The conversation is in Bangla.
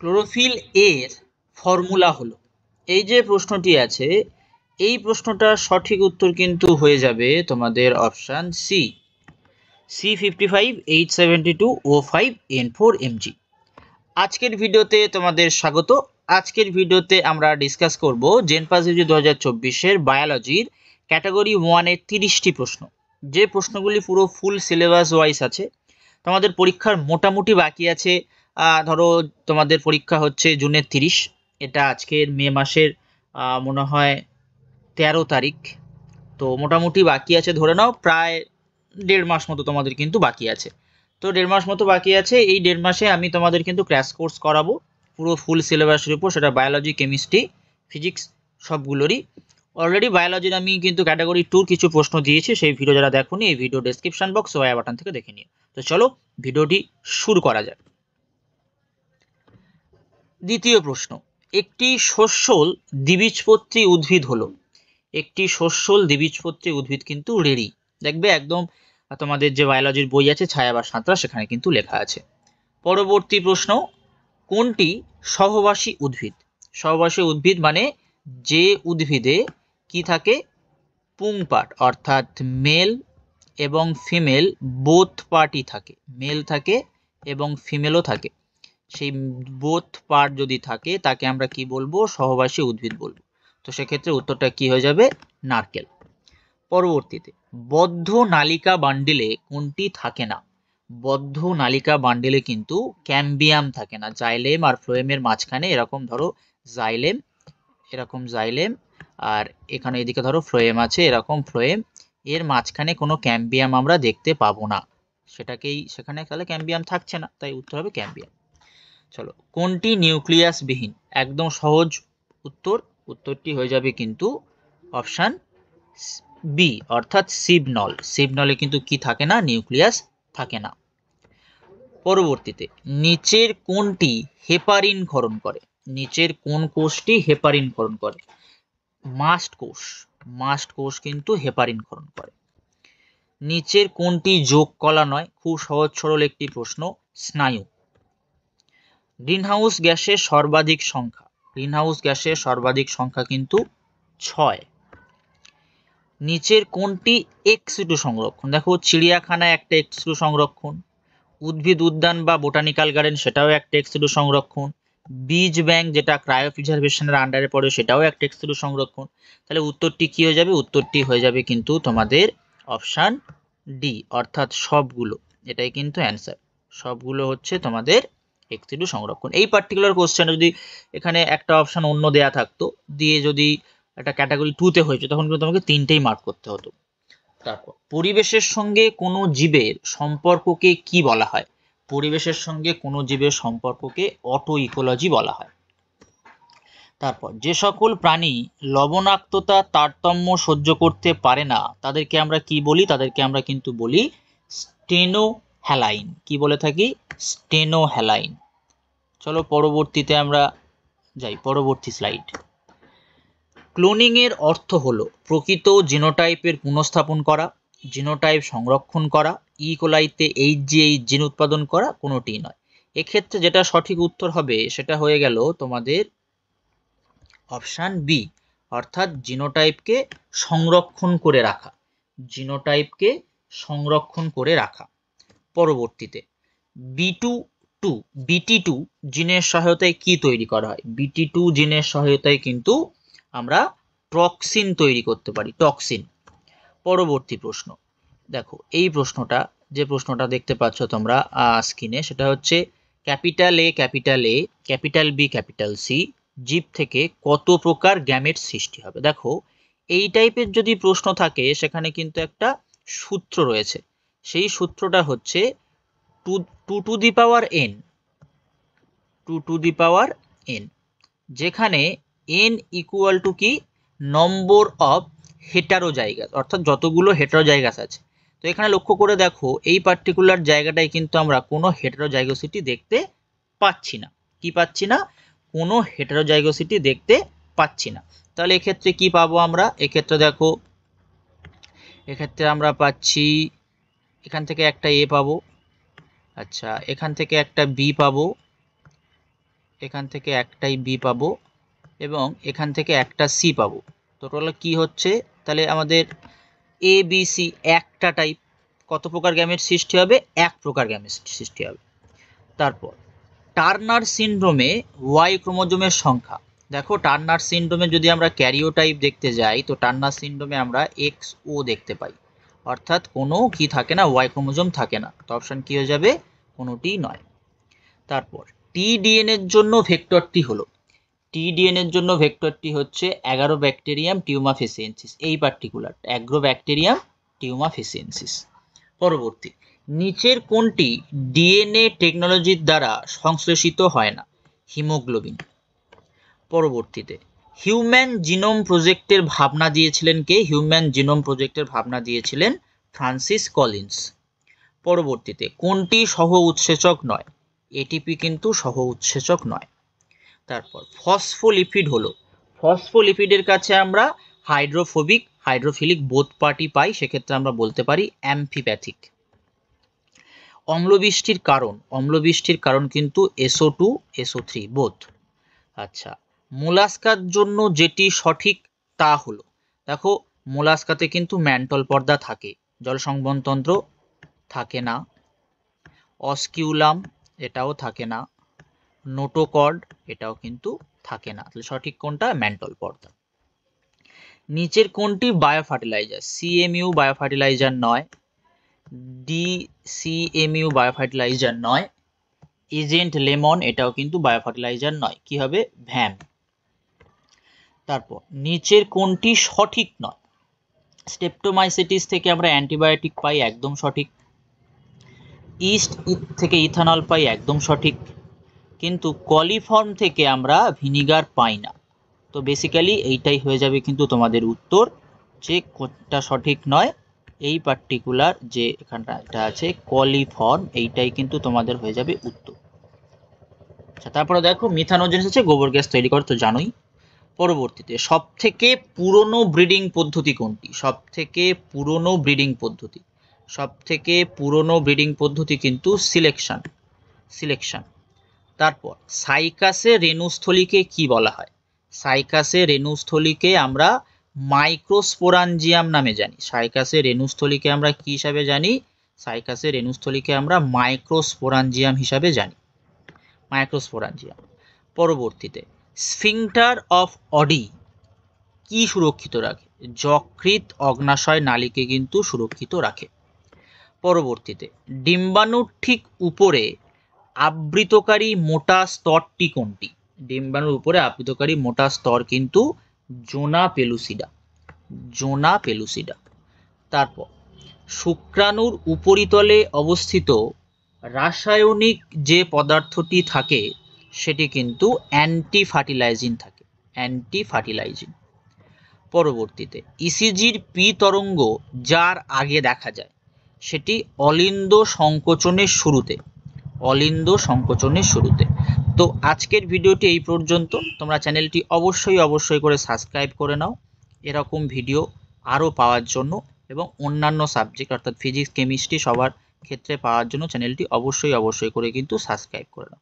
ক্লোরোফিল এর ফর্মুলা হলো, এই যে প্রশ্নটি আছে এই প্রশ্নটার সঠিক উত্তর কিন্তু হয়ে যাবে তোমাদের অপশান সি, C55H72O5N4Mg। আজকের ভিডিওতে তোমাদের স্বাগত। আজকের ভিডিওতে আমরা ডিসকাস করব জেনপাস ইউজি 2024-এর বায়োলজির ক্যাটাগরি 1-এর 30টি প্রশ্ন, যে প্রশ্নগুলি পুরো ফুল সিলেবাস ওয়াইজ আছে। তোমাদের পরীক্ষার মোটামুটি বাকি আছে, ধরো তোমাদের পরীক্ষা হচ্ছে জুনের 30, এটা আজকের মে মাসের মনে হয় 13 তারিখ। তো মোটামুটি বাকি আছে, ধরে নাও প্রায় 1.5 মাস মতো তোমাদের কিন্তু বাকি আছে। তো 1.5 মাস মতো বাকি আছে, এই 1.5 মাসে আমি তোমাদের কিন্তু ক্র্যাশ কোর্স করাবো পুরো ফুল সিলেবাসের উপর, সেটা বায়োলজি, কেমিস্ট্রি, ফিজিক্স সবগুলোরই। অলরেডি বায়োলজির আমি কিন্তু ক্যাটাগরি 2 কিছু প্রশ্ন দিয়েছি, সেই ভিডিও যারা দেখোনি এই ভিডিও ডেসক্রিপশন বক্স ও আই বাটন থেকে দেখে নিও। তো চলো ভিডিওটি শুরু করা যাক। দ্বিতীয় প্রশ্ন, একটি শস্যল দ্বিবীজপত্রী উদ্ভিদ হলো, একটি শস্যল দ্বিবীজপত্রী উদ্ভিদ কিন্তু রেডি, দেখবে একদম তোমাদের যে বায়োলজির বই আছে ছায়া বা সাঁতরা, সেখানে কিন্তু লেখা আছে। পরবর্তী প্রশ্ন, কোনটি সহবাসী উদ্ভিদ? সহবাসী উদ্ভিদ মানে যে উদ্ভিদে কি থাকে, পুংপার্ট, অর্থাৎ মেল এবং ফিমেল বোথ পার্টই থাকে, মেল থাকে এবং ফিমেলও থাকে। সেই বোথ পার্ট যদি থাকে তাকে আমরা কি বলবো, সহবাসী উদ্ভিদ বলবো। তো সেক্ষেত্রে উত্তরটা কি হয়ে যাবে, নারকেল। পরবর্তীতে, বদ্ধ নালিকা বান্ডিলে কোনটি থাকে না? বদ্ধ নালিকা বান্ডিলে কিন্তু ক্যাম্বিয়াম থাকে না, জাইলেম আর ফ্লোয়েমের মাঝখানে এরকম ধরো জাইলেম, এরকম জাইলেম, আর এখানে এদিকে ধরো ফ্লোয়েম আছে, এরকম ফ্লোয়েম, এর মাঝখানে কোনো ক্যাম্বিয়াম আমরা দেখতে পাবো না, সেখানে তাহলে ক্যাম্বিয়াম থাকছে না, তাই উত্তর হবে ক্যাম্বিয়াম। চলো, কোনটি নিউক্লিয়াস বিহীন? একদম সহজ উত্তর, উত্তরটি হয়ে যাবে কিন্তু অপশান বি, অর্থাৎ সিবনল। সিবনলে কিন্তু কি থাকে না, নিউক্লিয়াস থাকে না। পরবর্তীতে, নিচের কোনটি হেপারিন ক্ষরণ করে? নিচের কোন কোষটি হেপারিন ক্ষরণ করে? মাস্ট কোষ, মাস্ট কোষ কিন্তু হেপারিন ক্ষরণ করে। নিচের কোনটি যোগ কলা নয়? খুব সহজ সরল একটি প্রশ্ন, স্নায়ু। গ্রিনহাউস গ্যাসের সর্বাধিক সংখ্যা, গ্রিনহাউস গ্যাসের সর্বাধিক সংখ্যা কিন্তু 6। নিচের কোনটি এক্স2 সংরক্ষণ? দেখো চিড়িয়াখানায় একটা এক্স2 সংরক্ষণ, উদ্ভিদ উদ্যান বা বোটানিক্যাল গার্ডেন সেটাও একটা এক্স2 সংরক্ষণ, বীজ ব্যাংক যেটা ক্রায়ো প্রিজার্ভেশনের আন্ডারে পড়ে সেটাও একটা এক্স2 সংরক্ষণ। তাহলে উত্তরটি কি হয়ে যাবে, উত্তরটি হয়ে যাবে কিন্তু তোমাদের অপশান ডি, অর্থাৎ সবগুলো। এটাই কিন্তু অ্যান্সার, সবগুলো হচ্ছে তোমাদের এক্স2 সংরক্ষণ। এই পার্টিকুলার কোশ্চেন যদি এখানে একটা অপশান অন্য দেয়া থাকতো, দিয়ে যদি একটা ক্যাটাগরি 2-তে হয়েছে, তখন কিন্তু তোমাকে 3টেই মার্ক করতে হতো। তারপর, পরিবেশের সঙ্গে কোনো জীবের সম্পর্ককে কি বলা হয়? পরিবেশের সঙ্গে কোনো জীবের সম্পর্ককে অটো ইকোলজি বলা হয়। তারপর, যে সকল প্রাণী লবণাক্ততা তারতম্য সহ্য করতে পারে না তাদেরকে আমরা কি বলি? তাদেরকে আমরা কিন্তু বলি স্টেনোহ্যালাইন। কি বলে থাকি? স্টেনোহ্যালাইন। চলো পরবর্তীতে আমরা যাই, পরবর্তী স্লাইড। ক্লোনিং এর অর্থ হলো প্রকৃত জিনোটাইপের পুনঃস্থাপন করা, জিনোটাইপ সংরক্ষণ করা, ইকোলাইতে এইচজিএইচ জিন উৎপাদন করা, কোনোটিই নয়। এক্ষেত্রে যেটা সঠিক উত্তর হবে সেটা হয়ে গেল তোমাদের অপশান বি, অর্থাৎ জিনোটাইপকে সংরক্ষণ করে রাখা, জিনোটাইপকে সংরক্ষণ করে রাখা। পরবর্তীতে, BT2 জিনের সহায়তায় কি তৈরি করা হয়? BT2 জিনের সহায়তায় কিন্তু আমরা টক্সিন তৈরি করতে পারি, টক্সিন। পরবর্তী প্রশ্ন, দেখো এই প্রশ্নটা, যে প্রশ্নটা দেখতে পাচ্ছ তোমরা স্ক্রিনে, সেটা হচ্ছে capital A, capital B, capital C জীব থেকে কত প্রকার গ্যামেট সৃষ্টি হবে? দেখো এই টাইপের যদি প্রশ্ন থাকে সেখানে কিন্তু একটা সূত্র রয়েছে, সেই সূত্রটা হচ্ছে 2 to the power n, 2 to the power n, যেখানে n ইকুয়াল টু কি, নম্বর অফ হেটারোজাইগাস, অর্থাৎ যতগুলো হেটারোজাইগাস আছে। তো এখানে লক্ষ্য করে দেখো এই পার্টিকুলার জায়গাটায় কিন্তু আমরা কোনো হেটারোজাইগোসিটি দেখতে পাচ্ছি না। কি পাচ্ছি না? কোনো হেটারোজাইগোসিটি দেখতে পাচ্ছি না। তাহলে এক্ষেত্রে কি পাবো আমরা? এক্ষেত্রে দেখো, এক্ষেত্রে আমরা পাচ্ছি এখান থেকে একটা এ পাবো, আচ্ছা এখান থেকে একটা বি পাবো, এখান থেকে একটাই বি পাবো এবং এখান থেকে একটা সি পাবো। টোটাল কি হচ্ছে তাহলে আমাদের এ বি সি একটা টাইপ। কত প্রকার গ্যামেট সৃষ্টি হবে? এক প্রকার গ্যামেট সৃষ্টি হবে। তারপর টার্নার সিনড্রোমে ওয়াই ক্রোমোজোমের সংখ্যা। দেখো টার্নার সিনড্রোমে যদি আমরা ক্যারিওটাইপ দেখতে যাই তো টার্নার সিনড্রোমে আমরা এক্স ও দেখতে পাই, অর্থাৎ কোনো কি থাকে না, ওয়াই ক্রোমোজোম থাকে না। তো অপশন কি হয়ে যাবে? কোনোটি নয়। তারপর টিডিএন এর জন্য ভেক্টরটি হলো, টিডিএন এর জন্য ভেক্টরটি হচ্ছে অ্যাগারোব্যাকটেরিয়াম টিউমাফেসিয়েন্সিস, এই পার্টিকুলার অ্যাগ্রোব্যাকটেরিয়াম টিউমাফেসিয়েন্সিস। পরবর্তী, নিচের কোনটি ডিএনএ টেকনোলজির দ্বারা সংশ্লেষিত হয় না? হিমোগ্লোবিন। পরবর্তীতে হিউম্যান জিনোম প্রজেক্টের ভাবনা দিয়েছিলেন কে? হিউম্যান জিনোম প্রজেক্টের ভাবনা দিয়েছিলেন ফ্রান্সিস কলিন্স। পরবর্তীতে কোনটি সহ উৎসেচক নয়? এটিপি কিন্তু সহ উৎসেচক নয়। তারপর ফসফোলিপিড হলো, ফসফোলিপিডের কাছে আমরা হাইড্রোফোবিক হাইড্রোফিলিক বোথ পার্টি পাই, সেক্ষেত্রে আমরা বলতে পারি অ্যাম্ফিপ্যাথিক। অম্লবৃষ্টির কারণ, অম্লবৃষ্টির কারণ কিন্তু SO2 SO3 বোথ। আচ্ছা, মোলাস্কার জন্য যেটি সঠিক তা হলো, দেখো মোলাস্কাতে কিন্তু ম্যান্টল পর্দা থাকে, জল সংবহনতন্ত্র থাকে না, অস্কিউলাম এটাও থাকে না, নোটোকর্ড এটাও কিন্তু থাকে না। তাহলে সঠিক কোনটা? ম্যান্টল পর্দা। নিচের কোনটি বায়োফার্টিলাইজার? CMU বায়োফার্টিলাইজার নয়, DCMU বায়োফার্টিলাইজার নয়, এজেন্ট লেমন এটাও কিন্তু বায়োফার্টিলাইজার নয়। কি হবে? ভ্যাম। তারপর নিচের কোনটি সঠিক নয়? স্টেপটোমাইসিটিস থেকে আমরা অ্যান্টিবায়োটিক পাই, একদম সঠিক। ইস্ট থেকে ইথানল পাই, একদম সঠিক। কিন্তু কলিফর্ম থেকে আমরা ভিনিগার পাই না। তো বেসিক্যালি এইটাই হয়ে যাবে কিন্তু তোমাদের উত্তর, যে কোনটা সঠিক নয়, এই পার্টিকুলার যে এখানটা এটা আছে কলিফর্ম, এইটাই কিন্তু তোমাদের হয়ে যাবে উত্তর। আচ্ছা, তারপরে দেখো মিথানোজেন হচ্ছে গোবর গ্যাস তৈরি করে, তো জানোই। পরবর্তীতে সবথেকে পুরনো ব্রিডিং পদ্ধতি কোনটি? সবথেকে পুরনো ব্রিডিং পদ্ধতি, সবথেকে পুরনো ব্রিডিং পদ্ধতি কিন্তু সিলেকশন, সিলেকশন। তারপর সাইকাসে রেণুস্থলীকে কি বলা হয়? সাইকাসে রেণুস্থলীকে আমরা মাইক্রোস্পোরাঞ্জিয়াম নামে জানি। সাইকাসে রেণুস্থলীকে আমরা কি হিসাবে জানি? সাইকাসে রেণুস্থলীকে আমরা মাইক্রোস্পোরাঞ্জিয়াম হিসাবে জানি, মাইক্রোস্পোরাঞ্জিয়াম। পরবর্তীতে স্ফিংটার অফ অডি কি সুরক্ষিত রাখে? যকৃৎ অগ্নাশয় নালীকে কিন্তু সুরক্ষিত রাখে। পরবর্তীতে ডিম্বাণুর ঠিক উপরে আবৃতকারী মোটা স্তরটি কোনটি? ডিম্বাণুর উপরে আবৃতকারী মোটা স্তর কিন্তু জোনা পেলুসিডা, জোনা পেলুসিডা। তারপর শুক্রাণুর উপরিতলে অবস্থিত রাসায়নিক যে পদার্থটি থাকে সেটি কিন্তু অ্যান্টি ফার্টিলাইজিং থাকে, অ্যান্টি ফার্টিলাইজিং। পরবর্তীতে ইসিজির পি তরঙ্গ যার আগে দেখা যায় সেটি অলিন্দ সংকোচনের শুরুতে, অলিন্দ সংকোচনের শুরুতে। তো আজকের ভিডিওটি এই পর্যন্ত। তোমরা চ্যানেলটি অবশ্যই করে সাবস্ক্রাইব করে নাও এরকম ভিডিও আরও পাওয়ার জন্য, এবং অন্যান্য সাবজেক্ট অর্থাৎ ফিজিক্স কেমিস্ট্রি সবার ক্ষেত্রে পাওয়ার জন্য চ্যানেলটি অবশ্যই করে কিন্তু সাবস্ক্রাইব করে নাও।